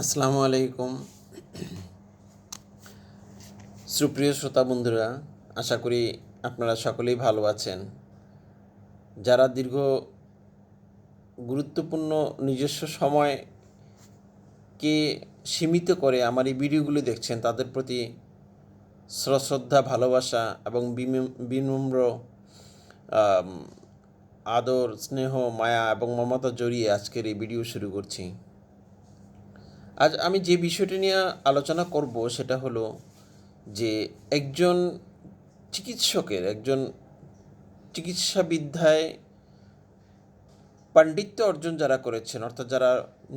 আসসালামু আলাইকুম। সুপ্রিয় শ্রোতা বন্ধুরা, আশা করি আপনারা সকলেই ভালো আছেন। যারা দীর্ঘ গুরুত্বপূর্ণ নিজস্ব সময়কে সীমিত করে আমার এই ভিডিওগুলি দেখছেন, তাদের প্রতি শ্রদ্ধা, ভালোবাসা এবং বিনম্র আম, আদর, স্নেহ, মায়া এবং মমতা জড়িয়ে আজকের এই ভিডিও শুরু করছি। আজ আমি যে বিষয়টি নিয়ে আলোচনা করব সেটা হলো যে একজন একজন চিকিৎসাবিদ্যায় পাণ্ডিত্য অর্জন যারা করেছেন, অর্থাৎ যারা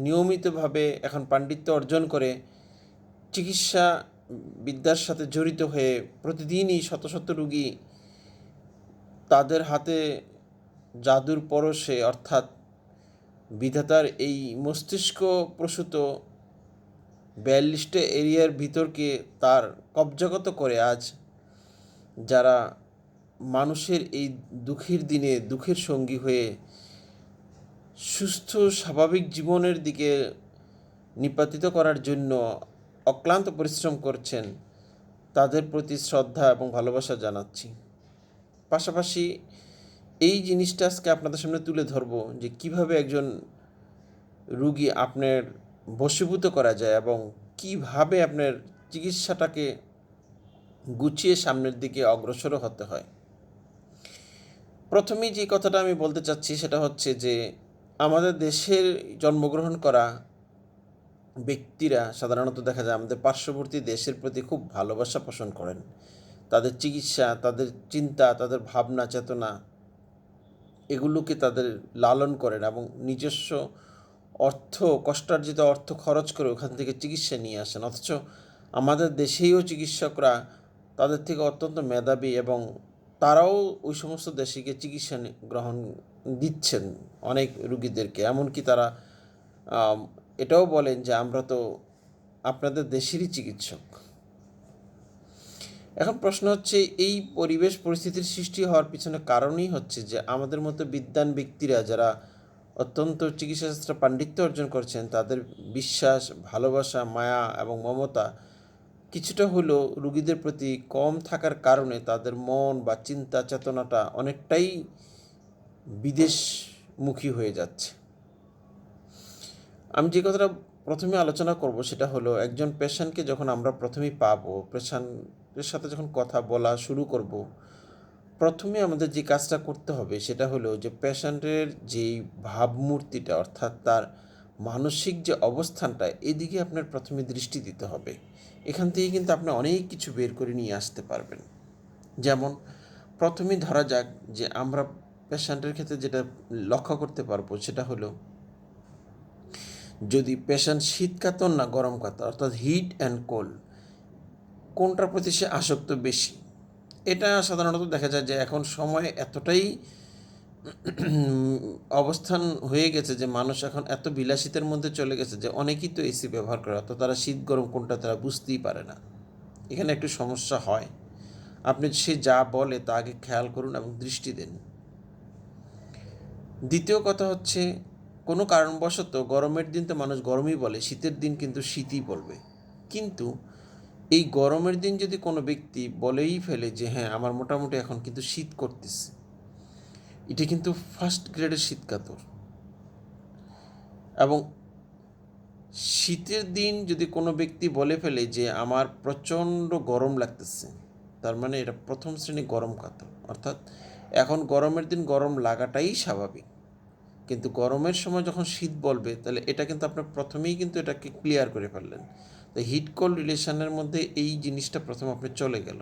নিয়মিতভাবে এখন পাণ্ডিত্য অর্জন করে চিকিৎসা বিদ্যার সাথে জড়িত হয়ে প্রতিদিনই শত শত রুগী তাদের হাতে জাদুর পরশে, অর্থাৎ বিধাতার এই মস্তিষ্ক প্রসূত 42টা এরিয়ার ভিতরকে তার কবজাগত করে আজ যারা মানুষের এই দুঃখের দিনে দুঃখের সঙ্গী হয়ে সুস্থ স্বাভাবিক জীবনের দিকে নিপাতিত করার জন্য অক্লান্ত পরিশ্রম করছেন, তাদের প্রতি শ্রদ্ধা এবং ভালোবাসা জানাচ্ছি। পাশাপাশি এই জিনিসটা আজকে আপনাদের সামনে তুলে ধরব যে কিভাবে একজন রুগী আপনার বশীভূত করা যায় এবং কিভাবে আপনার চিকিৎসাটাকে গুছিয়ে সামনের দিকে অগ্রসর হতে হয়। প্রথমেই যে কথাটা আমি বলতে চাচ্ছি সেটা হচ্ছে যে আমাদের দেশের জন্মগ্রহণ করা ব্যক্তিরা সাধারণত দেখা যায় আমাদের পার্শ্ববর্তী দেশের প্রতি খুব ভালোবাসা পোষণ করেন। তাদের চিকিৎসা, তাদের চিন্তা, তাদের ভাবনা চেতনা এগুলোকে তাদের লালন করেন এবং নিজস্ব কষ্টার্জিত অর্থ খরচ করে ওখান থেকে চিকিৎসা নিয়ে আসেন। অথচ আমাদের দেশেও চিকিৎসকরা তাদের থেকে অত্যন্ত মেধাবী এবং তারাও ওই সমস্ত দেশে গিয়ে চিকিৎসা গ্রহণ দিচ্ছেন অনেক রুগীদেরকে। এমনকি তারা এটাও বলেন যে আমরা তো আপনাদের দেশেরই চিকিৎসক। এখন প্রশ্ন হচ্ছে, এই পরিবেশ পরিস্থিতির সৃষ্টি হওয়ার পিছনে কারণই হচ্ছে যে আমাদের মতো বিদ্বান ব্যক্তিরা যারা অত্যন্ত চিকিৎসাশাস্ত্রে পাণ্ডিত্য অর্জন করছেন, তাদের বিশ্বাস, ভালোবাসা, মায়া এবং মমতা কিছুটা হলেও রুগীদের প্রতি কম থাকার কারণে তাদের মন বা চিন্তা চেতনাটা অনেকটাই বিদেশমুখী হয়ে যাচ্ছে। আমি যে কথাটা প্রথমে আলোচনা করব সেটা হলো, একজন পেশেন্টকে যখন আমরা প্রথমেই পাবো, পেশেন্টের সাথে যখন কথা বলা শুরু করব, প্রথমে আমাদের যে কাজটা করতে হবে সেটা হলো যে পেশেন্টের যেই ভাবমূর্তিটা, অর্থাৎ তার মানসিক যে অবস্থানটা, এদিকে আপনার প্রথমে দৃষ্টি দিতে হবে। এখান থেকে কিন্তু আপনি অনেক কিছু বের করে নিয়ে আসতে পারবেন। যেমন প্রথমেই ধরা যাক যে আমরা পেশেন্টের ক্ষেত্রে যেটা লক্ষ্য করতে পারবো সেটা হলো, যদি পেশেন্ট শীত কাতর না গরম কাতর, অর্থাৎ হিট অ্যান্ড কোল্ড, কোনটার প্রতি সে আসক্ত বেশি। এটা সাধারণত দেখা যায় যে এখন সময় এতটাই অবস্থান হয়ে গেছে যে মানুষ এখন এত বিলাসিতার মধ্যে চলে গেছে যে অনেকেই তো এসি ব্যবহার করে, অর্থাৎ তারা শীত গরম কোনটা তারা বুঝতেই পারে না। এখানে একটু সমস্যা হয়। আপনি সে যা বলে তা আগে খেয়াল করুন এবং দৃষ্টি দেন। দ্বিতীয় কথা হচ্ছে, কোনো কারণবশত গরমের দিন তো মানুষ গরমই বলে, শীতের দিন কিন্তু শীতই বলবে। কিন্তু এই গরমের দিন যদি কোনো ব্যক্তি বলেই ফেলে যে হ্যাঁ আমার মোটামুটি এখন কিন্তু শীত করতেছে, এটা কিন্তু ফার্স্ট গ্রেডের শীতকাতর। এবং শীতের দিন যদি কোনো ব্যক্তি বলে ফেলে যে আমার প্রচণ্ড গরম লাগতেছে, তার মানে এটা প্রথম শ্রেণী গরম কাতর। অর্থাৎ এখন গরমের দিন গরম লাগাটাই স্বাভাবিক, কিন্তু গরমের সময় যখন শীত বলবে তাহলে এটা কিন্তু আপনার প্রথমেই কিন্তু এটাকে ক্লিয়ার করে ফেললেন। তো হিট কোল্ড রিলেশনের মধ্যে এই জিনিসটা প্রথম আপনি চলে গেল।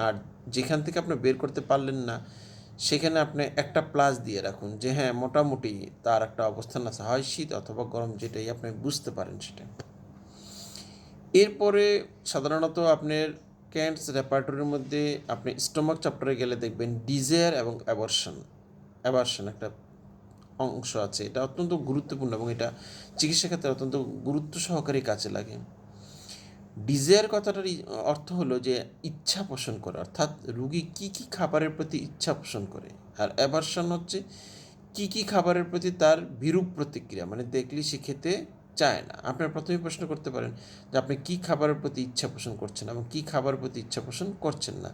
আর যেখান থেকে আপনি বের করতে পারলেন না, সেখানে আপনি একটা প্লাস দিয়ে রাখুন যে হ্যাঁ মোটামুটি তার একটা অবস্থান আছে, হয় শীত অথবা গরম, যেটাই আপনি বুঝতে পারেন সেটা। এরপরে সাধারণত আপনার ক্যান্টস রেপার্টরির মধ্যে আপনি স্টোমাক চ্যাপ্টারে গেলে দেখবেন ডিজায়ার এবং অ্যাভারশন একটা অংশ আছে। এটা অত্যন্ত গুরুত্বপূর্ণ এবং এটা চিকিৎসা ক্ষেত্রে অত্যন্ত গুরুত্ব সহকারে কাজে লাগে। ডিজায়ার কথাটার অর্থ হলো যে ইচ্ছা পোষণ করে, অর্থাৎ রুগী কী কী খাবারের প্রতি ইচ্ছা পোষণ করে। আর অ্যাভারশন হচ্ছে কী কী খাবারের প্রতি তার বিরূপ প্রতিক্রিয়া, মানে দেখলে সে খেতে চায় না। আপনারা প্রথমেই প্রশ্ন করতে পারেন যে আপনি কী খাবারের প্রতি ইচ্ছা পোষণ করছেন এবং কী খাবারের প্রতি ইচ্ছা পোষণ করছেন না।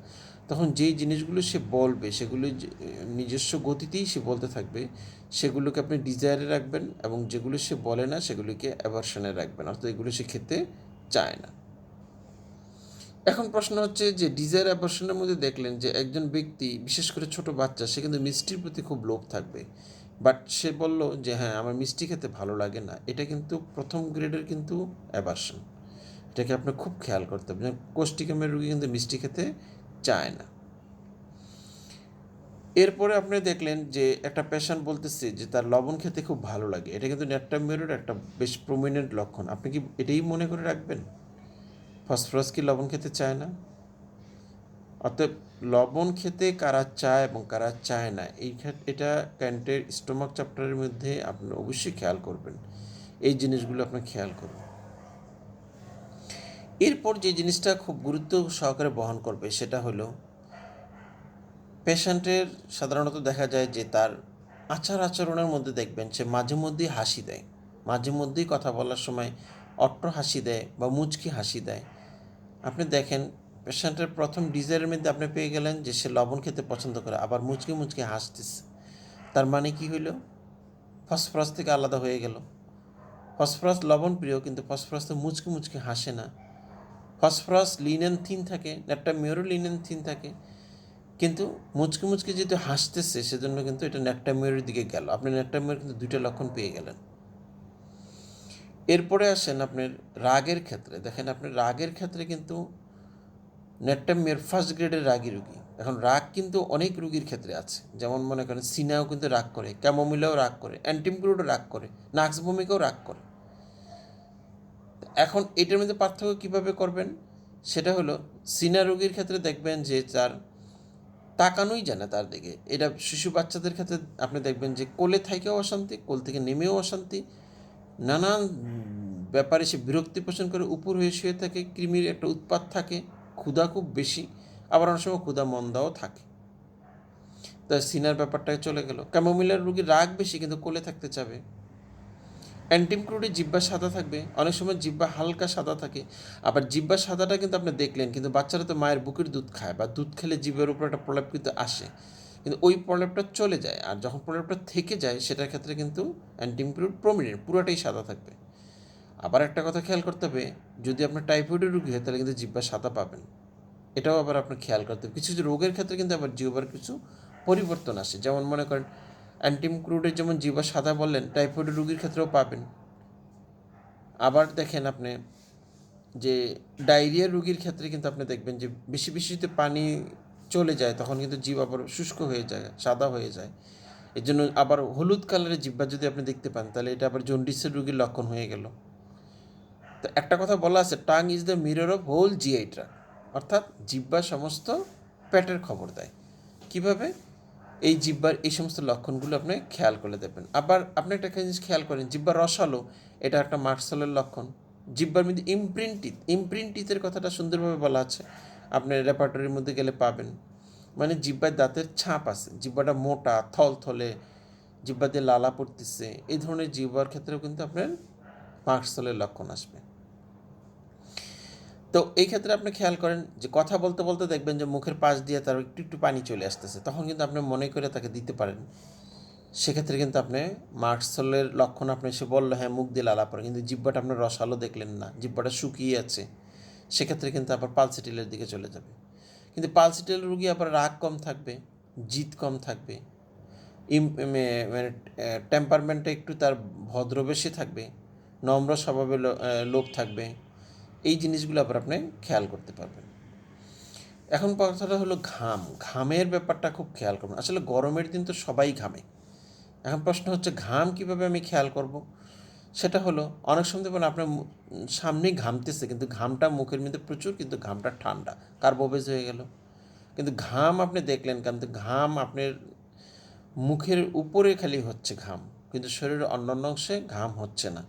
তখন যেই জিনিসগুলো সে বলবে সেগুলো নিজস্ব গতিতেই সে বলতে থাকবে, সেগুলোকে আপনি ডিজায়ারে রাখবেন এবং যেগুলো সে বলে না সেগুলিকে অ্যাভারশনে রাখবেন, অর্থাৎ এগুলো সে খেতে চায় না। এখন প্রশ্ন হচ্ছে যে ডিজায়ার অ্যাভারশনের মধ্যে দেখলেন যে একজন ব্যক্তি, বিশেষ করে ছোট বাচ্চা, সে কিন্তু মিষ্টির প্রতি খুব লোভ থাকবে, বাট সে বলল যে হ্যাঁ আমার মিষ্টি খেতে ভালো লাগে না, এটা কিন্তু প্রথম গ্রেডের কিন্তু অ্যাভারশন। এটাকে আপনি খুব খেয়াল করতে হবে। কোষ্ঠিকামের রোগী কিন্তু মিষ্টি খেতে চায় না। এরপরে আপনি দেখলেন যে একটা পেশেন্ট বলতেছে যে তার লবণ খেতে খুব ভালো লাগে, এটা কিন্তু ন্যাট্টামিউরের একটা বেশ প্রমিনেন্ট লক্ষণ। আপনি কি এটাই মনে করে রাখবেন? ফসফরাস কি লবণ খেতে চায় না? অতএব লবণ খেতে কারা চায় এবং কারা চায় না, এটা ক্যান্টের স্টোমাক চ্যাপ্টারের মধ্যে আপনি অবশ্যই খেয়াল করবেন। এই জিনিসগুলো আপনি খেয়াল করুন। এরপর যে জিনিসটা খুব গুরুত্ব সহকারে বহন করবে সেটা হলো পেশেন্টের সাধারণত দেখা যায় যে তার আচরণের মধ্যে দেখবেন সে মাঝে মধ্যেই হাসি দেয়, মাঝে মধ্যেই কথা বলার সময় অট্ট হাসি দেয় বা মুচকি হাসি দেয়। আপনি দেখেন পেশেন্টের প্রথম ডিজায়ারের মধ্যে আপনি পেয়ে গেলেন যে সে লবণ খেতে পছন্দ করে, আবার মুচকি মুচকি হাসতেছে। তার মানে কি হইল? ফসফরাস থেকে আলাদা হয়ে গেল। ফসফরাস লবণ প্রিয়, কিন্তু ফসফরাস তো মুচকি মুচকি হাসে না। ফসফরাস লিনেন থিন থাকে, একটা মেয়রও লিনেন থিন থাকে, কিন্তু মুচকি মুচকি যেহেতু হাসতেছে সেজন্য কিন্তু এটা ন্যাট্টামিউরের দিকে গেল। আপনি ন্যাট্টামিউর কিন্তু দুইটা লক্ষণ পেয়ে গেলেন। এরপরে আসেন আপনার রাগের ক্ষেত্রে। দেখেন আপনার রাগের ক্ষেত্রে কিন্তু ন্যাট্টামিউর ফার্স্ট গ্রেডের রাগী রুগী। এখন রাগ কিন্তু অনেক রুগীর ক্ষেত্রে আছে, যেমন মনে করেন সিনাও কিন্তু রাগ করে, ক্যামোমিলাও রাগ করে, অ্যান্টিমক্রুডও রাগ করে, নাক্স ভূমিকাও রাগ করে। এখন এটার মধ্যে পার্থক্য কীভাবে করবেন? সেটা হলো সিনা রোগীর ক্ষেত্রে দেখবেন যে তার তাকানোই যায় না তার দিকে। এটা শিশু বাচ্চাদের ক্ষেত্রে আপনি দেখবেন যে কোলে থেকেও অশান্তি, কোল থেকে নেমেও অশান্তি, নানান ব্যাপারে সে বিরক্তি পোষণ করে, উপর হয়ে শুয়ে থাকে, কৃমির একটা উৎপাত থাকে, ক্ষুধা খুব বেশি, আবার অনেক সময় ক্ষুধা মন্দাও থাকে। তার সিনার ব্যাপারটা চলে গেল। ক্যামোমিলার রোগীর রাগ বেশি কিন্তু কোলে থাকতে চাবে। অ্যান্টিমক্রুডে জিহ্বা সাদা থাকবে, অনেক সময় জিহ্বা হালকা সাদা থাকে। আবার জিহ্বা সাদাটা কিন্তু আপনি দেখলেন, কিন্তু বাচ্চারা তো মায়ের বুকের দুধ খায় বা দুধ খেলে জিহ্বার উপর একটা প্রলেপ কিন্তু আসে, কিন্তু ওই প্রলেপটা চলে যায়। আর যখন প্রলেপটা থেকে যায় সেটার ক্ষেত্রে কিন্তু অ্যান্টিমক্রুড প্রমিনেন্ট পুরোটাই সাদা থাকবে। আবার একটা কথা খেয়াল করতে হবে, যদি আপনার টাইফয়েডের রোগী হয় তাহলে কিন্তু জিহ্বা সাদা পাবেন। এটাও আবার আপনার খেয়াল করতে হবে। কিছু কিছু রোগের ক্ষেত্রে কিন্তু আবার জিহ্বার কিছু পরিবর্তন আসে, যেমন মনে করেন অ্যান্টিমক্রুডের যেমন জিহ্বা সাদা বললেন, টাইফয়েডের রোগীর ক্ষেত্রেও পাবেন। আবার দেখেন আপনি যে ডায়রিয়া রোগীর ক্ষেত্রে কিন্তু আপনি দেখবেন যে বেশি বেশি যদি পানি চলে যায় তখন কিন্তু জিভ আবার শুষ্ক হয়ে যায়, সাদা হয়ে যায়। এর জন্য আবার হলুদ কালারের জিহ্বা যদি আপনি দেখতে পান তাহলে এটা আবার জন্ডিসের রোগীর লক্ষণ হয়ে গেল। তো একটা কথা বলা আছে, tongue is the mirror of whole GI tract, অর্থাৎ জিহ্বা সমস্ত পেটের খবর দেয়। কিভাবে? এই জিহ্বার এই সমস্ত লক্ষণগুলো আপনি খেয়াল করে দেবেন। আবার আপনি একটা জিনিস খেয়াল করেন, জিহ্বার রসালো, এটা একটা মার্কসলের লক্ষণ। জিহ্বার মধ্যে ইমপ্রিন্টিতের কথাটা সুন্দরভাবে বলা আছে, আপনি রেপার্টরির মধ্যে গেলে পাবেন। মানে জিহ্বার দাঁতের ছাপ আছে, জিহ্বাটা মোটা থলথলে, জিহ্বা দিয়ে লালা পড়তেছে, এই ধরনের জিহ্বার ক্ষেত্রেও কিন্তু আপনার মার্কসলের লক্ষণ আসবে। তো এই ক্ষেত্রে আপনি খেয়াল করেন যে কথা বলতে বলতে দেখবেন যে মুখের পাশ দিয়ে তার একটু একটু পানি চলে আসতেছে, তখন কিন্তু আপনি মনে করে তাকে দিতে পারেন। সেক্ষেত্রে কিন্তু আপনি মার্কসলের লক্ষণ, আপনি সে বললো হ্যাঁ মুখ দিয়ে লালা পড়ে, কিন্তু জিহ্বাটা আপনার রসালো দেখলেন না, জিহ্বাটা শুকিয়ে আছে, সেক্ষেত্রে কিন্তু আবার পালসিটিলের দিকে চলে যাবে। কিন্তু পালসিটিল রুগী আবার রাগ কম থাকবে, জিদ কম থাকবে, মানে টেম্পারমেন্টটা একটু তার ভদ্র বেশি থাকবে, নম্র স্বভাবের লোক থাকবে। এই জিনিসগুলো আবার আপনি খেয়াল করতে পারবেন। এখন কথাটা হলো ঘামের ব্যাপারটা খুব খেয়াল করবেন। আসলে গরমের দিন তো সবাই ঘামে। এখন প্রশ্ন হচ্ছে ঘাম কীভাবে আমি খেয়াল করব? সেটা হলো অনেক সময় দেখবেন আপনার সামনেই ঘামতেছে, কিন্তু ঘামটা মুখের মধ্যে প্রচুর, কিন্তু ঘামটা ঠান্ডা, কার্বোবেজ হয়ে গেল। কিন্তু ঘাম আপনি দেখলেন, কিন্তু ঘাম আপনার মুখের উপরে খালি হচ্ছে ঘাম, কিন্তু শরীরের অন্যান্য অংশে ঘাম হচ্ছে না।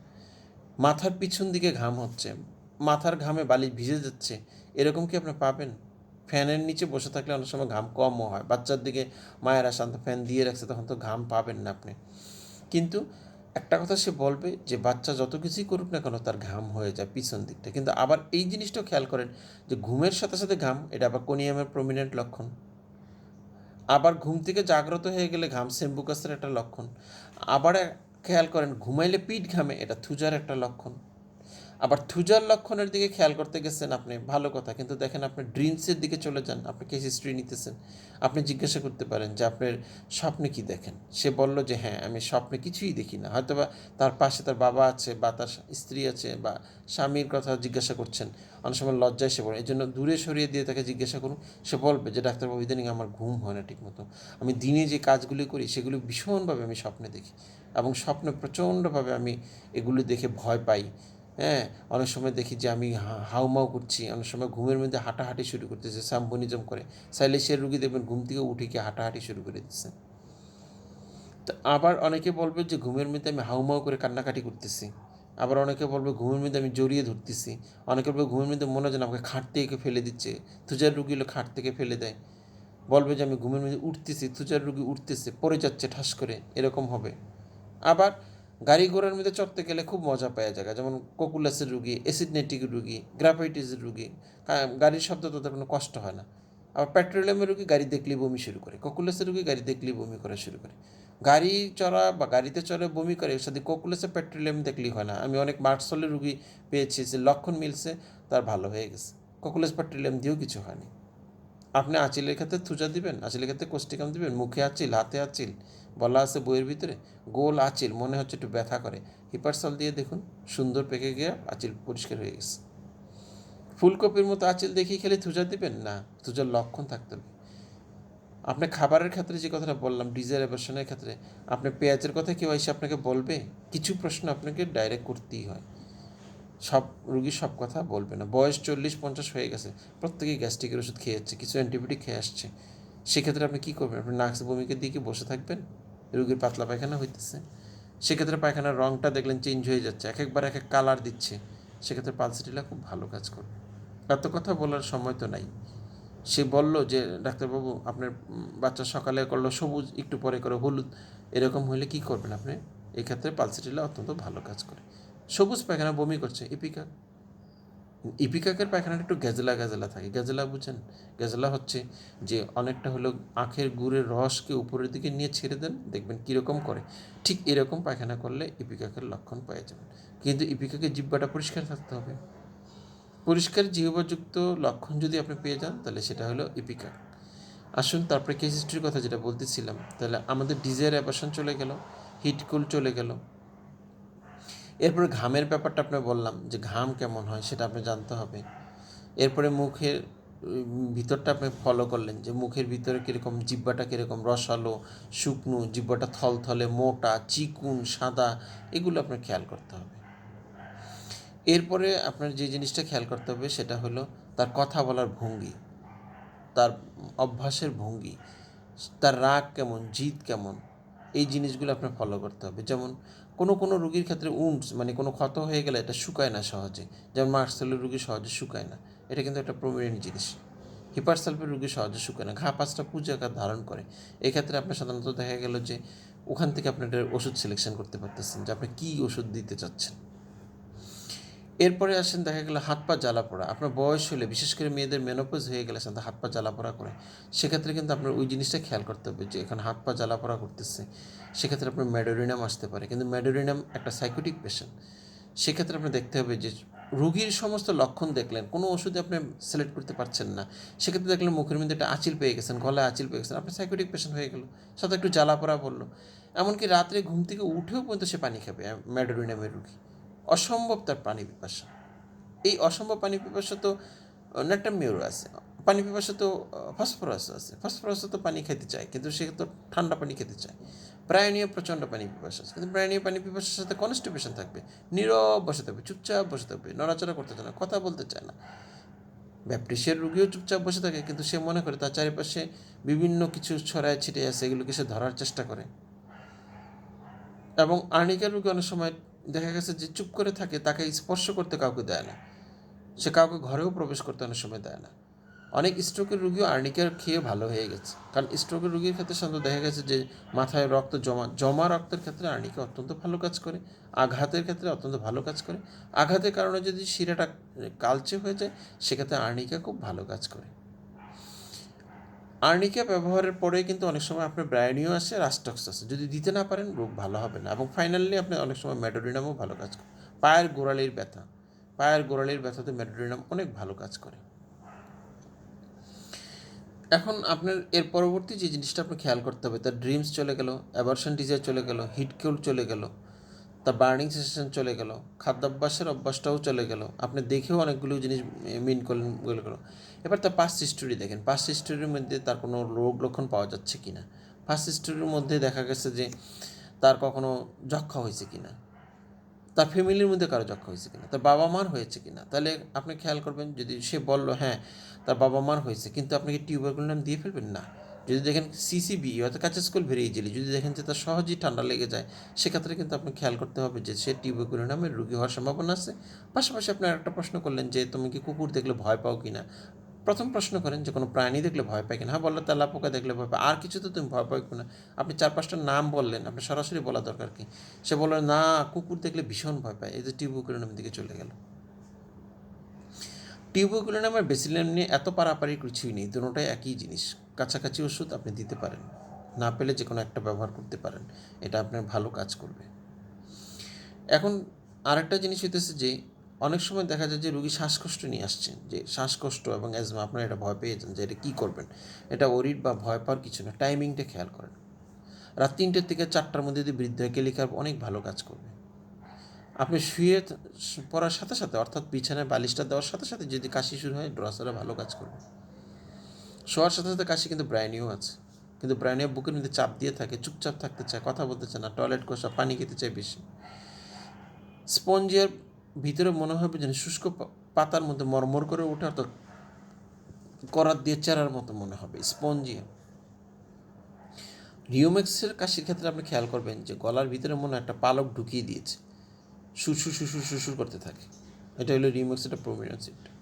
মাথার পিছন দিকে ঘাম হচ্ছে, মাথার ঘামে বালি ভিজে যাচ্ছে, এরকম কি আপনি পাবেন? ফ্যানের নিচে বসে থাকলে অনেক সময় ঘাম কমও হয়, বাচ্চার দিকে মায়েরা শান্ত ফ্যান দিয়ে রাখছে তখন তো ঘাম পাবেন না আপনি। কিন্তু একটা কথা সে বলবে যে বাচ্চা যত কিছুই করুক না কেন তার ঘাম হয়ে যায় পিছন দিকটা, কিন্তু আবার এই জিনিসটাও খেয়াল করেন যে ঘুমের সাথে সাথে ঘাম, এটা আবার কোনিয়ামের প্রমিনেন্ট লক্ষণ। আবার ঘুম থেকে জাগ্রত হয়ে গেলে ঘাম সেম্বুকাসের একটা লক্ষণ। আবার খেয়াল করেন ঘুমাইলে পিঠ ঘামে, এটা থুজার একটা লক্ষণ। আবার থুজার লক্ষণের দিকে খেয়াল করতে গেছেন আপনি, ভালো কথা, কিন্তু দেখেন আপনি ড্রিমসের দিকে চলে যান, আপনি কেস হিস্ট্রি নিতেছেন, আপনি জিজ্ঞাসা করতে পারেন যে আপনার স্বপ্নে কি দেখেন। সে বলল যে হ্যাঁ আমি স্বপ্নে কিছুই দেখি না, হয়তোবা তার পাশে তার বাবা আছে বা তার স্ত্রী আছে বা স্বামীর কথা জিজ্ঞাসা করছেন, অনেক সময় লজ্জায় সে বলে, এই জন্য দূরে সরিয়ে দিয়ে তাকে জিজ্ঞাসা করুন। সে বলবে যে ডাক্তারবাবু ইদানিং আমার ঘুম হয় না ঠিক মতো, আমি দিনে যে কাজগুলি করি সেগুলি ভীষণভাবে আমি স্বপ্নে দেখি, এবং স্বপ্নে প্রচণ্ডভাবে আমি এগুলি দেখে ভয় পাই। হ্যাঁ, অনেক সময় দেখি যে আমি হাউমাউ করছি, অনেক সময় ঘুমের মধ্যে হাঁটাহাঁটি শুরু করতেছে, সাম্বনিজম করে। সাইলেশিয়ার রুগী দেখবেন ঘুম থেকে উঠে গিয়ে হাঁটাহাঁটি শুরু করে দিচ্ছে। তো আবার অনেকে বলবে যে ঘুমের মধ্যে আমি হাউমাউ করে কান্নাকাটি করতেছি। আবার অনেকে বলবে ঘুমের মধ্যে আমি জড়িয়ে ধরতেছি। অনেকে বলবে ঘুমের মধ্যে মনে হয় যেন আমাকে খাট থেকে ফেলে দিচ্ছে। থুজার রুগী হলো খাট থেকে ফেলে দেয়। বলবে যে আমি ঘুমের মধ্যে উঠতেছি, থুজার রুগী উঠতেছে, পড়ে যাচ্ছে ঠাস করে, এরকম হবে। আবার গাড়ি ঘোড়ার মধ্যে চড়তে গেলে খুব মজা পাওয়া যায়, যেমন কোকুলাসের রুগী, অ্যাসিডনেটিক রুগী, গ্রাফাইটিসের রুগী, গাড়ির শব্দ তাদের কোনো কষ্ট হয় না। আবার পেট্রোলিয়ামের রুগী গাড়ি দেখলেই বমি শুরু করে, কোকুলাসের রুগী গাড়ি দেখলেই বমি করা শুরু করে। গাড়ি চড়া বা গাড়িতে চড়ে বমি করে, সাথে কোকুলাসে পেট্রোলিয়াম দেখলেই হয় না। আমি অনেক মার্সলের রুগী পেয়েছি যে লক্ষণ মিলছে, তার ভালো হয়ে গেছে, কোকুলাস পেট্রোলিয়াম দিয়েও কিছু হয়নি। আপনি আঁচিলের ক্ষেত্রে থুজা দিবেন, আঁচিলের ক্ষেত্রে কোষ্টিকাম দিবেন, মুখে আঁচিল, হাতে আঁচিল, বলা আছে বইয়ের ভিতরে গোল আঁচিল, মনে হচ্ছে একটু ব্যথা করে, হিপারসল দিয়ে দেখুন, সুন্দর পেকে গিয়ে আঁচিল পরিষ্কার হয়ে গেছে। ফুলকপির মতো আঁচিল দেখিয়ে খেলে থুজা দিবেন না, থুজার লক্ষণ থাকতে হবে। আপনি খাবারের ক্ষেত্রে যে কথাটা বললাম, ডিজারেভেশনের ক্ষেত্রে আপনি পেঁয়াজের কথা কেউ এসে আপনাকে বলবে? কিছু প্রশ্ন আপনাকে ডাইরেক্ট করতেই হয়। সব রুগী সব কথা বলবে না। বয়স 40-50 হয়ে গেছে, প্রত্যেকেই গ্যাস্ট্রিকের ওষুধ খেয়ে যাচ্ছে, কিছু অ্যান্টিবায়োটিক খেয়ে আসছে, সেক্ষেত্রে আপনি কী করবেন? আপনি নাক্স বমিকে দিয়ে কি বসে থাকবেন? রুগীর পাতলা পায়খানা হইতেছে, সেক্ষেত্রে পায়খানার রঙটা দেখলেন চেঞ্জ হয়ে যাচ্ছে, এক একবার এক এক কালার দিচ্ছে, সেক্ষেত্রে পালসিটিলা খুব ভালো কাজ করবে। এত কথা বলার সময় তো নাই। সে বলল যে ডাক্তারবাবু আপনার বাচ্চা সকালে করলো সবুজ, একটু পরে করে হলুদ, এরকম হলে কি করবেন আপনি? এক্ষেত্রে পালসিটিলা অত্যন্ত ভালো কাজ করে। সবুজ পায়খানা বমি করছে, ইপিকাক। ইপিকাকের পায়খানাটা একটু গ্যাজেলা গ্যাজেলা থাকে। গ্যাজেলা বুঝেন? গ্যাজেলা হচ্ছে যে অনেকটা হলো আখের গুড়ের রসকে উপরের দিকে নিয়ে ছেড়ে দেন, দেখবেন কীরকম করে, ঠিক এরকম পায়খানা করলে ইপিকাকের লক্ষণ পেয়ে যাবেন। কিন্তু ইপিকাকের জিহ্বাটা পরিষ্কার থাকতে হবে। পরিষ্কার জিহ্বাযুক্ত লক্ষণ যদি আপনি পেয়ে যান তাহলে সেটা হলো ইপিকাক। আসুন তারপরে কেস হিস্ট্রির কথা যেটা বলতেছিলাম, তাহলে আমাদের ডিজায়ার অ্যাবারশন চলে গেল, হিটকুল চলে গেল। এরপরে ঘামের ব্যাপারটা আপনি বললাম যে ঘাম কেমন হয় সেটা আপনি জানতে হবে। এরপরে মুখের ভিতরটা আপনি ফলো করলেন যে মুখের ভিতরে কীরকম, জিহ্বাটা কীরকম, রসালো, শুকনো, জিহ্বাটা থলথলে, মোটা, চিকুন, সাদা, এগুলো আপনার খেয়াল করতে হবে। এরপরে আপনার যে জিনিসটা খেয়াল করতে হবে সেটা হলো তার কথা বলার ভঙ্গি, তার অভ্যাসের ভঙ্গি, তার রাগ কেমন, জিদ কেমন, এই জিনিসগুলো আপনার ফলো করতে হবে। যেমন কোনো রুগীর ক্ষেত্রে মানে কোনো ক্ষত হয়ে গেলে এটা শুকায় না সহজে, যেমন মার্কসেলের রুগী সহজে শুকায় না, এটা কিন্তু একটা প্রমিনেন্ট জিনিস। হিপারসালফের রুগী সহজে শুকায় না, ঘা পাঁচটা পুজো আকার ধারণ করে। এক্ষেত্রে আপনার সাধারণত দেখা গেল যে ওখান থেকে আপনি একটা ওষুধ সিলেকশন করতে পারতেছেন যে আপনি কী ওষুধ দিতে চাচ্ছেন। এরপরে আসেন দেখা গেলো হাত পা জ্বালা পোড়া, আপনার বয়স হলে, বিশেষ করে মেয়েদের মেনোপজ হয়ে গেলে সাধারণত হাত পা জ্বালা পোড়া করে, সেক্ষেত্রে কিন্তু আপনার ওই জিনিসটা খেয়াল করতে হবে যে এখন হাত পা জ্বালা পোড়া করতেছে, সেক্ষেত্রে আপনার ম্যাডোরিনাম আসতে পারে, কিন্তু ম্যাডোরিনাম একটা সাইকোটিক পেশেন্ট। সেক্ষেত্রে আপনি দেখতে হবে যে রুগীর সমস্ত লক্ষণ দেখলেন, কোনো ওষুধে আপনি সিলেক্ট করতে পারছেন না, সেক্ষেত্রে দেখলেন মুখের মধ্যে একটা আঁচিল পেয়ে গেছেন, গলায় আঁচিল পেয়ে গেছেন, আপনি সাইকোটিক পেশেন্ট হয়ে গেল, সাথে একটু জ্বালা পোড়া বললো, এমনকি রাত্রে ঘুম থেকে উঠেও পর্যন্ত সে পানি খাবে। ম্যাডোরিনামের রুগী অসম্ভব তার পানি পিপাসা, এই অসম্ভব পানি পিপাসা তো ন্যাট্রামিউরও আছে, পানি পিপাসা তো ফসফরাসও আছে, ফসফরাসও তো পানি খেতে চায়, কিন্তু সে তো ঠান্ডা পানি খেতে চায়। ব্রায়োনিয়া প্রচণ্ড পানি পিপাসা আছে, কিন্তু ব্রায়োনিয়া পানি পিপাসার সাথে কনস্টিপেশন থাকবে, নীরব বসে থাকবে, চুপচাপ বসে থাকবে, নড়াচড়া করতে চায় না, কথা বলতে চায় না। ব্যাপটিসের রুগীও চুপচাপ বসে থাকে, কিন্তু সে মনে করে তার চারিপাশে বিভিন্ন কিছু ছড়ায় ছিটে আছে, এগুলোকে সে ধরার চেষ্টা করে। এবং আর্নিকার রুগী অনেক সময় দেখা গেছে যে চুপ করে থাকে, তাকে স্পর্শ করতে কাউকে দেয় না, সে কাউকে ঘরেও প্রবেশ করতে অনেক সময় দেয় না। অনেক স্ট্রোকের রুগীও আর্নিকা খেয়ে ভালো হয়ে গেছে, কারণ স্ট্রোকের রুগীর ক্ষেত্রে সাধারণত দেখা গেছে যে মাথায় রক্ত জমা রক্তের ক্ষেত্রে আর্নিকা অত্যন্ত ভালো কাজ করে, আঘাতের ক্ষেত্রে অত্যন্ত ভালো কাজ করে, আঘাতের কারণে যদি শিরাটা কালচে হয়ে যায় সেক্ষেত্রে আর্নিকা খুব ভালো কাজ করে। আর্নিকা ব্যবহারের পরে কিন্তু অনেক সময় আপনার ব্রায়োনিও আসে, রাস্টক্স আসে, যদি দিতে না পারেন রোগ ভালো হবে না। এবং ফাইনালি আপনি অনেক সময় মেডোডিনামও ভালো কাজ করে। পায়ের গোড়ালির ব্যথাতে মেডোডিনাম অনেক ভালো কাজ করে। এখন আপনার এর পরবর্তী যে জিনিসটা আপনি খেয়াল করতে হবে, তার ড্রিমস চলে গেল, অ্যাভারশন ডিজায়ার চলে গেল, হিট কোল্ড চলে গেল, তার বার্নিং সেন্সেশন চলে গেল, খাদ্যাভ্যাসের অভ্যাসটাও চলে গেল, আপনি দেখেও অনেকগুলো জিনিস মিন করলেন বলে গেল। এবার তার পাস্ট হিস্টোরি দেখেন, পাস্ট হিস্টোরির মধ্যে তার কোনো রোগ লক্ষণ পাওয়া যাচ্ছে কি না। পাস্ট হিস্টোরির মধ্যে দেখা গেছে যে তার কখনো যক্ষা হয়েছে কি না, তার ফ্যামিলির মধ্যে কারো যক্ষা হয়েছে কিনা, তার বাবা মার হয়েছে কিনা। তাহলে আপনি খেয়াল করবেন, যদি সে বলল হ্যাঁ তার বাবা মার হয়েছে, কিন্তু আপনি কি টিউবারকুলোনাম দিয়ে ফেলবেন না। যদি দেখেন সিসিবি অর্থাৎ কাচেস্কুল ভেরি ইজিলি, যদি দেখেন যে তার সহজেই ঠান্ডা লেগে যায়, সেক্ষেত্রে কিন্তু আপনি খেয়াল করতে হবে যে সে টিউবারকুলোনামের রোগী হওয়ার সম্ভাবনা আছে। পাশাপাশি আপনি আরেকটা প্রশ্ন করলেন যে তুমি কি কুকুর দেখলে ভয় পাও কি না। প্রথম প্রশ্ন করেন যে কোনো প্রাণী দেখলে ভয় পায় কিনা। হ্যাঁ বললো তেলা পোকা দেখলে ভয় পায়, আর কিছু তো তুমি ভয় পাও কিনা। আপনি 4-5টা নাম বললেন, আপনি সরাসরি বলা দরকার কি। সে বললো না কুকুর দেখলে ভীষণ ভয় পায়, এই যে টিউবারকুলোনামের দিকে চলে গেল। টিউবারকুলোনাম আর বেসিলিয়াম নিয়ে এত পারাপারি কিছুই নেই, দুটোটাই একই জিনিস। কাছাকাছি ওষুধ আপনি দিতে পারেন, না পেলে যে কোনো একটা ব্যবহার করতে পারেন, এটা আপনার ভালো কাজ করবে। এখন আরেকটা জিনিস হইতেছে যে অনেক সময় দেখা যায় যে রুগী শ্বাসকষ্ট নিয়ে আসছেন, যে শ্বাসকষ্ট এবং অ্যাজমা, আপনারা এটা ভয় পেয়ে যান যে এটা কী করবেন। এটা ওরিড বা ভয় পাওয়ার কিছু না, টাইমিংটা খেয়াল করেন। রাত 3টের থেকে 4টার মধ্যে যদি বৃদ্ধ হয় কেলিকার অনেক ভালো কাজ করবে। আপনি শুয়ে পড়ার সাথে সাথে অর্থাৎ বিছানায় বালিশটা দেওয়ার সাথে সাথে যদি কাশি শুরু হয় ড্রসারা ভালো কাজ করবে। শোয়ার সাথে সাথে কাশি কিন্তু ব্রাইনিও আছে, কিন্তু ব্রাইনিও বুকের মধ্যে চাপ দিয়ে থাকে, চুপচাপ থাকতে চায়, কথা বলতে চায় না, টয়লেট কষা, পানি খেতে চায় বেশি। স্পঞ্জের ভিতরে মনে হবে যেন শুষ্ক পাতার মধ্যে মরমর করে ওঠে, অর্থাৎ করাত দিয়ে চেরার মতো মনে হবে স্পঞ্জিয়া। রিওমেক্সের কাশির ক্ষেত্রে আপনি খেয়াল করবেন যে গলার ভিতরে মনে একটা পালক ঢুকিয়ে দিয়েছে, সুরসুর সুরসুর সুরসুর করতে থাকে। এটা হলো রিওমেক্সের একটা প্রমিনেন্ট সিম্পটম।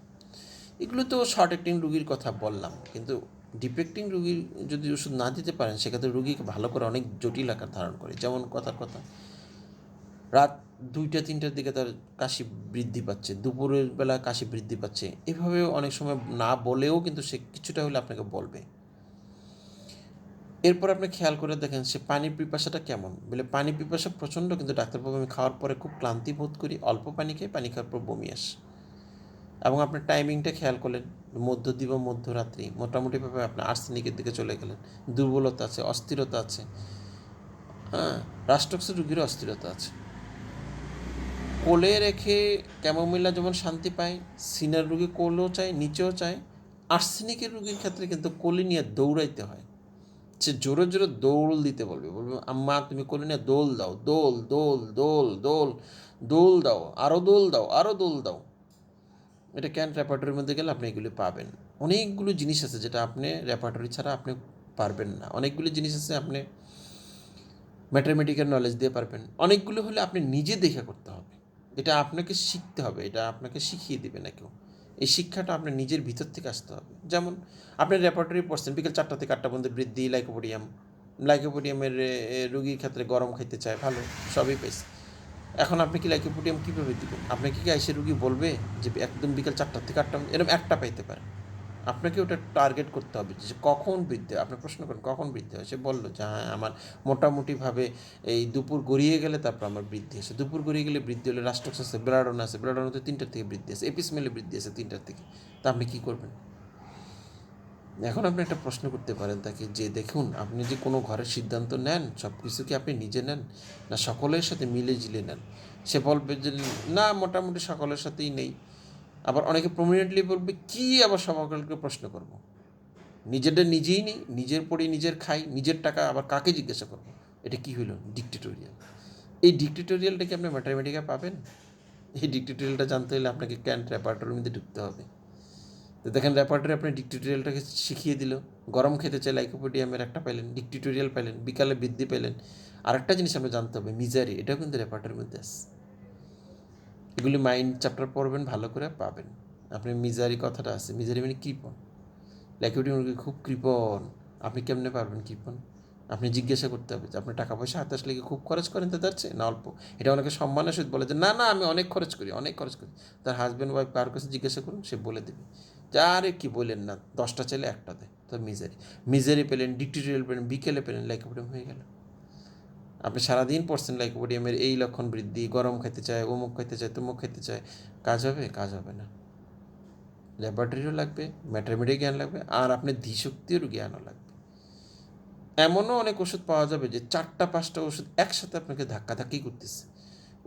এগুলো তো শর্ট অ্যাক্টিং রুগীর কথা বললাম, কিন্তু ডিপ অ্যাক্টিং রুগীর যদি ওষুধ না দিতে পারেন সেক্ষেত্রে রুগীকে ভালো করে অনেক জটিল আকার ধারণ করে। যেমন কথার কথা রাত 2টা-3টার দিকে তার কাশি বৃদ্ধি পাচ্ছে, দুপুরের বেলা কাশি বৃদ্ধি পাচ্ছে, এভাবেও অনেক সময় না বলেও কিন্তু সে কিছুটা হলে আপনাকে বলবে। এরপর আপনি খেয়াল করে দেখেন সে পানির পিপাসাটা কেমন। বলে পানির পিপাসা প্রচণ্ড, কিন্তু ডাক্তারবাবু আমি খাওয়ার পরে খুব ক্লান্তি বোধ করি, অল্প পানি খেয়ে পানি খাওয়ার পর বমি আসে। এবং আপনার টাইমিংটা খেয়াল করলেন, মধ্যদিব মধ্যরাত্রি, মোটামুটিভাবে আপনার আর্সেনিকের দিকে চলে গেলেন, দুর্বলতা আছে, অস্থিরতা আছে, হ্যাঁ রাস্টক্সের রুগীরও অস্থিরতা আছে। কোলে রেখে ক্যামোমিলা যেমন শান্তি পায়, সিনার রুগী কোলেও চায়, নিচেও চায়। আর্সেনিকের রুগীর ক্ষেত্রে কিন্তু কোলে নিয়ে দৌড়াইতে হয়, সে জোরে জোরে দৌড় দিতে বলবে, আম্মা তুমি কোলে নিয়ে দোল দাও, দোল দোল দোল দোল দোল দাও, আরও দোল দাও, আরও দোল দাও। এটা ক্যান রেপার্টরির মধ্যে গেলে আপনি এগুলি পাবেন। অনেকগুলো জিনিস আছে যেটা আপনি রেপার্টরি ছাড়া আপনি পারবেন না, অনেকগুলো জিনিস আছে আপনি ম্যাথামেটিক্যাল নলেজ দিয়ে পারবেন, অনেকগুলো হলে আপনি নিজে দেখে করতে হবে। এটা আপনাকে শিখতে হবে, এটা আপনাকে শিখিয়ে দেবে না কেউ। এই শিক্ষাটা আপনার নিজের ভিতর থেকে আসতে হবে। যেমন আপনি রেপার্টরি পড়ছেন, বিকেল 4টা থেকে 8টা পর্যন্ত বৃদ্ধি, লাইকোপোডিয়ামের রুগীর ক্ষেত্রে গরম খাইতে চায়, ভালো, সবই পেয়েছে। এখন আপনি কি লাইকোপোডিয়াম কীভাবে দেবেন? আপনাকে কি এসে রুগী বলবে যে একদম বিকেল 4টা থেকে 8টা এরকম একটা পাইতে পারে? আপনাকে ওটা টার্গেট করতে হবে যে কখন বৃদ্ধি হয়। আপনি প্রশ্ন করেন কখন বৃদ্ধি হয়, সে বললো যে হ্যাঁ আমার মোটামুটিভাবে এই দুপুর গড়িয়ে গেলে তারপর আমার বৃদ্ধি আসে, দুপুর গড়িয়ে গেলে বৃদ্ধি হলে রাস্টক্স আছে, ব্লাডন আছে, ব্লাডনতে 3টার থেকে বৃদ্ধি আছে, এপিসমেলে বৃদ্ধি আছে 3টার থেকে। তা আপনি কী করবেন? এখন আপনি একটা প্রশ্ন করতে পারেন তাকে যে দেখুন আপনি যে কোনো ঘরের সিদ্ধান্ত নেন সব কিছু কি আপনি নিজে নেন না সকলের সাথে মিলে জিলে নেন। সে বলবে যে না মোটামুটি সকলের সাথেই নেই। আবার অনেকে প্রমিনেন্টলি বলবে কি আবার সকলকে প্রশ্ন করব, নিজেরটা নিজেই নেই, নিজের পড়ি নিজের খাই, নিজের টাকা আবার কাকে জিজ্ঞাসা করবো। এটা কি হইল? ডিক্টেটোরিয়াল। এই ডিক্টেটোরিয়ালটা কি আপনি ম্যাথামেটিকা পাবেন? এই ডিক্টেটোরিয়ালটা জানতে হলে আপনাকে ক্যান্ট রেপার্টরির মধ্যে ঢুকতে হবে। তো দেখেন রেপার্টরি আপনি ডিক্টেটোরিয়ালটাকে শিখিয়ে দিল। গরম খেতে চাই লাইকোপোডিয়ামের একটা পাইলেন, ডিক্টেটোরিয়াল পাইলেন, বিকালে বৃদ্ধি পেলেন। আরেকটা জিনিস আপনি জানতে হবে, মিজারি, এটাও কিন্তু রেপার্টরির মধ্যে আছে। এগুলি মাইন্ড চ্যাপ্টার পড়বেন, ভালো করে পাবেন। আপনি মিজারি কথাটা আছে, মিজারি মানে কৃপণ। ল্যাকুইড মুরগি খুব কৃপণ। আপনি কেমনে পারবেন কৃপণ? আপনি জিজ্ঞাসা করতে হবে যে আপনি টাকা পয়সা হাতে আসলে কি খুব খরচ করেন তাদের চেয়ে না অল্প? এটা অনেকে সম্মানের সহিত বলে যে না না আমি অনেক খরচ করি, অনেক খরচ করি। তার হাজব্যান্ড ওয়াইফ কার কাছে জিজ্ঞাসা করুন, সে বলে দেবে যে আরে কি বলেন না, 10টা চাইলে একটা দেয়। তো মিজারি পেলেন, ডিকটেরিয়াল পেলেন, বিকেলে পেলেন, লাইকোপিডিয়াম হয়ে গেল। আপনি সারাদিন পড়ছেন লাইকোপিডিয়ামের এই লক্ষণ বৃদ্ধি, গরম খেতে চায়, অমুক খেতে চায়, তমুক খেতে চায়, কাজ হবে? কাজ হবে না। ল্যাবরেটরিও লাগবে, ম্যাটারমেটিক জ্ঞান লাগবে, আর আপনার ধীশক্তির জ্ঞানও লাগবে। এমনও অনেক ওষুধ পাওয়া যাবে যে 4টা 5টা ওষুধ একসাথে আপনাকে ধাক্কাধাক্কি করতেছে।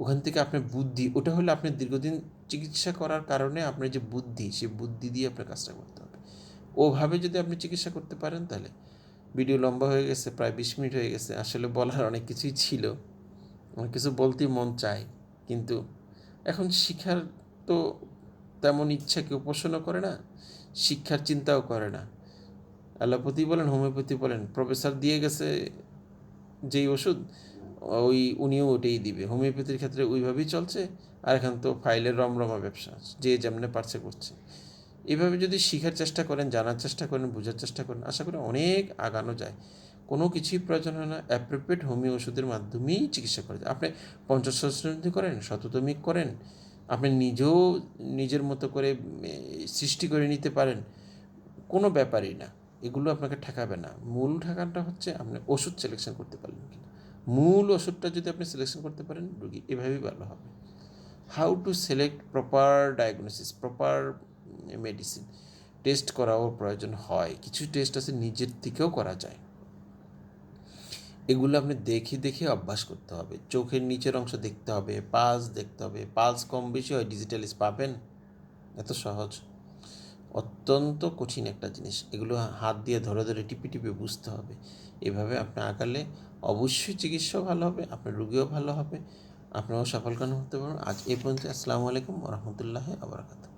ওখান থেকে আপনার বুদ্ধি, ওটা হলে আপনি দীর্ঘদিন চিকিৎসা করার কারণে আপনার যে বুদ্ধি, সেই বুদ্ধি দিয়ে আপনার কাজটা করতে হবে। ওভাবে যদি আপনি চিকিৎসা করতে পারেন তাহলে, ভিডিও লম্বা হয়ে গেছে, প্রায় 20 মিনিট হয়ে গেছে। আসলে বলার অনেক কিছুই ছিল, অনেক কিছু বলতেই মন চায়, কিন্তু এখন শিখার তো তেমন ইচ্ছা কেউ পোষণও করে না, শিক্ষার চিন্তাও করে না। অ্যালোপ্যাথি বলেন, হোমিওপ্যাথি বলেন, প্রফেসর দিয়ে গেছে যেই ওষুধ, উনিও ওটাই দিবে। হোমিওপ্যাথির ক্ষেত্রে ওইভাবেই চলছে। আর এখন তো ফাইলের রমরমা ব্যবসা, যে যেমনে পারছে করছে। এভাবে যদি শিখার চেষ্টা করেন, জানার চেষ্টা করেন, বোঝার চেষ্টা করেন, আশা করি অনেক আগানো যায়। কোনো কিছুই প্রয়োজন হয় না, অ্যাপ্রোপ্রিয়েট হোমিও ওষুধের মাধ্যমেই চিকিৎসা করা যায়। আপনি পঞ্চশস্ত্রী করেন, শততমিক করেন, আপনি নিজেও নিজের মতো করে সৃষ্টি করে নিতে পারেন, কোনো ব্যাপারই না। এগুলো আপনাকে ঠেকাবে না। মূল ঠেকানটা হচ্ছে আপনি ওষুধ সিলেকশন করতে পারলেন কিনা। মূল ওষুধটা যদি আপনি সিলেকশন করতে পারেন, রুগী এভাবেই ভালো হবে। How to select proper diagnosis, proper medicine. Test করাও প্রয়োজন হয়, কিছু টেস্ট আছে নিজের থেকেও করা যায়। এগুলো আপনি দেখে দেখে অভ্যাস করতে হবে। চোখের নিচের অংশ দেখতে হবে, পালস দেখতে হবে। পালস কম বেশি হয়, ডিজিটালিস পাবেন? এত সহজ? অত্যন্ত কঠিন একটা জিনিস। এগুলো হাত দিয়ে ধরে ধরে টিপে টিপে বুঝতে হবে। এভাবে আপনি আগালে অবশ্যই চিকিৎসাও ভালো হবে, আপনার রোগীও ভালো হবে, আপনারাও সফলকাম হতে পারবেন। আজ এই পর্যন্ত। আসসালামু আলাইকুম ওয়া রাহমাতুল্লাহি ওয়া বারাকাতুহু।